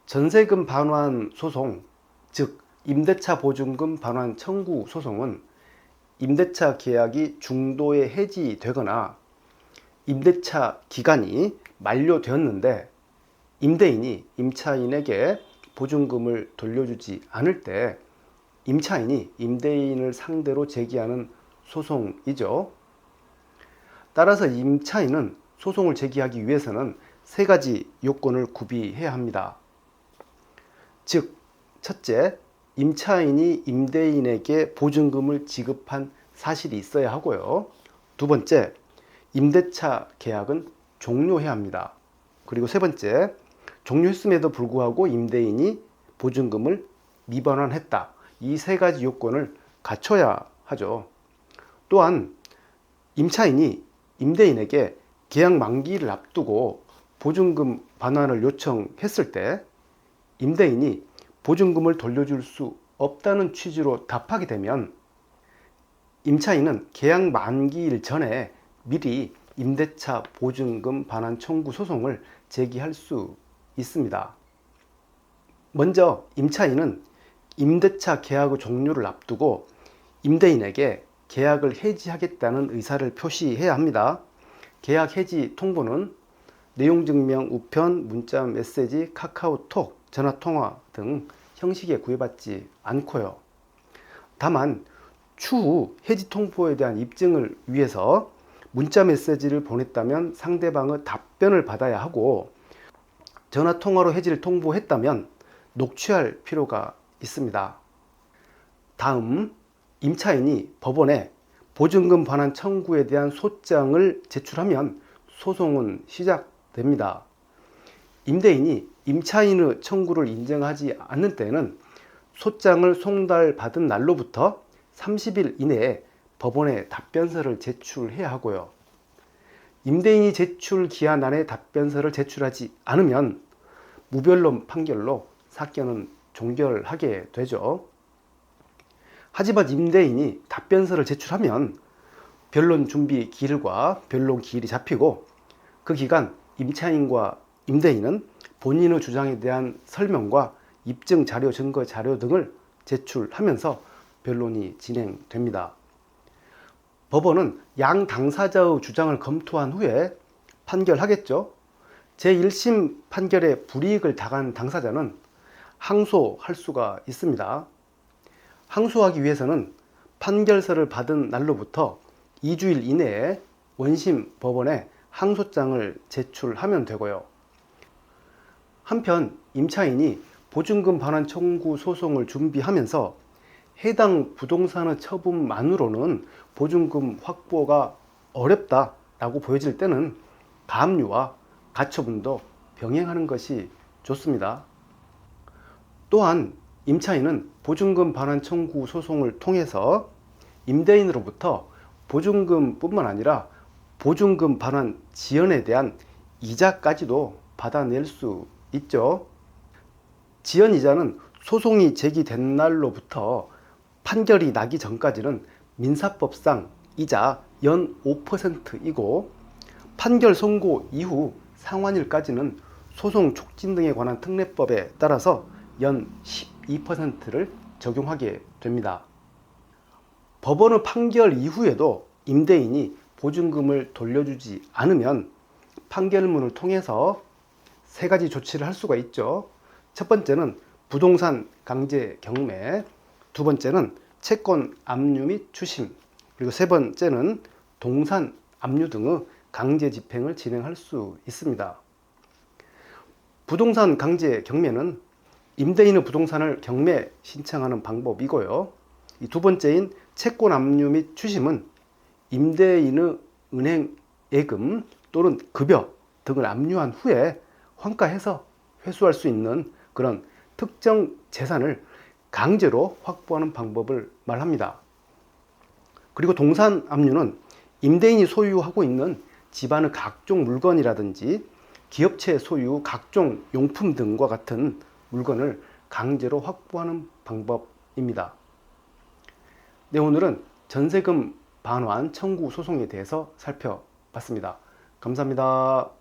전세금 반환 소송, 즉 임대차 보증금 반환 청구 소송은 임대차 계약이 중도에 해지되거나 임대차 기간이 만료되었는데 임대인이 임차인에게 보증금을 돌려주지 않을 때 임차인이 임대인을 상대로 제기하는 소송이죠. 따라서 임차인은 소송을 제기하기 위해서는 세 가지 요건을 구비해야 합니다. 즉, 첫째, 임차인이 임대인에게 보증금을 지급한 사실이 있어야 하고요. 두 번째, 임대차 계약은 종료해야 합니다. 그리고 세 번째, 종료했음에도 불구하고 임대인이 보증금을 미반환했다. 이 세 가지 요건을 갖춰야 하죠. 또한 임차인이 임대인에게 계약 만기를 앞두고 보증금 반환을 요청했을 때 임대인이 보증금을 돌려줄 수 없다는 취지로 답하게 되면 임차인은 계약 만기일 전에 미리 임대차 보증금 반환 청구 소송을 제기할 수 있습니다. 먼저 임차인은 임대차 계약의 종료를 앞두고 임대인에게 계약을 해지하겠다는 의사를 표시해야 합니다. 계약 해지 통보는 내용증명 우편, 문자 메시지, 카카오톡, 전화통화 등 형식에 구애받지 않고요. 다만 추후 해지 통보에 대한 입증을 위해서 문자 메시지를 보냈다면 상대방의 답변을 받아야 하고 전화통화로 해지를 통보했다면 녹취할 필요가 있습니다. 다음, 임차인이 법원에 보증금 반환 청구에 대한 소장을 제출하면 소송은 시작됩니다. 임대인이 임차인의 청구를 인정하지 않는 때에는 소장을 송달받은 날로부터 30일 이내에 법원에 답변서를 제출해야 하고요. 임대인이 제출 기한 안에 답변서를 제출하지 않으면 무변론 판결로 사건은 종결하게 되죠. 하지만 임대인이 답변서를 제출하면 변론 준비 기일과 변론 기일이 잡히고 그 기간 임차인과 임대인은 본인의 주장에 대한 설명과 입증 자료, 증거 자료 등을 제출하면서 변론이 진행됩니다. 법원은 양 당사자의 주장을 검토한 후에 판결하겠죠. 제1심 판결에 불이익을 당한 당사자는 항소할 수가 있습니다. 항소하기 위해서는 판결서를 받은 날로부터 2주일 이내에 원심 법원에 항소장을 제출하면 되고요. 한편 임차인이 보증금 반환 청구 소송을 준비하면서 해당 부동산의 처분만으로는 보증금 확보가 어렵다라고 보여질 때는 가압류와 가처분도 병행하는 것이 좋습니다. 또한 임차인은 보증금 반환 청구 소송을 통해서 임대인으로부터 보증금뿐만 아니라 보증금 반환 지연에 대한 이자까지도 받아낼 수 있죠. 지연이자는 소송이 제기된 날로부터 판결이 나기 전까지는 민사법상 이자 연 5%이고 판결 선고 이후 상환일까지는 소송 촉진 등에 관한 특례법에 따라서 연 12%를 적용하게 됩니다. 법원의 판결 이후에도 임대인이 보증금을 돌려주지 않으면 판결문을 통해서 세 가지 조치를 할 수가 있죠. 첫 번째는 부동산 강제 경매, 두 번째는 채권 압류 및 추심, 그리고 세 번째는 동산 압류 등의 강제 집행을 진행할 수 있습니다. 부동산 강제 경매는 임대인의 부동산을 경매 신청하는 방법이고요. 이 두 번째인 채권 압류 및 추심은 임대인의 은행 예금 또는 급여 등을 압류한 후에 환가해서 회수할 수 있는 그런 특정 재산을 강제로 확보하는 방법을 말합니다. 그리고 동산 압류는 임대인이 소유하고 있는 집안의 각종 물건이라든지 기업체 소유 각종 용품 등과 같은 물건을 강제로 확보하는 방법입니다. 네, 오늘은 전세금 반환 청구 소송에 대해서 살펴봤습니다. 감사합니다.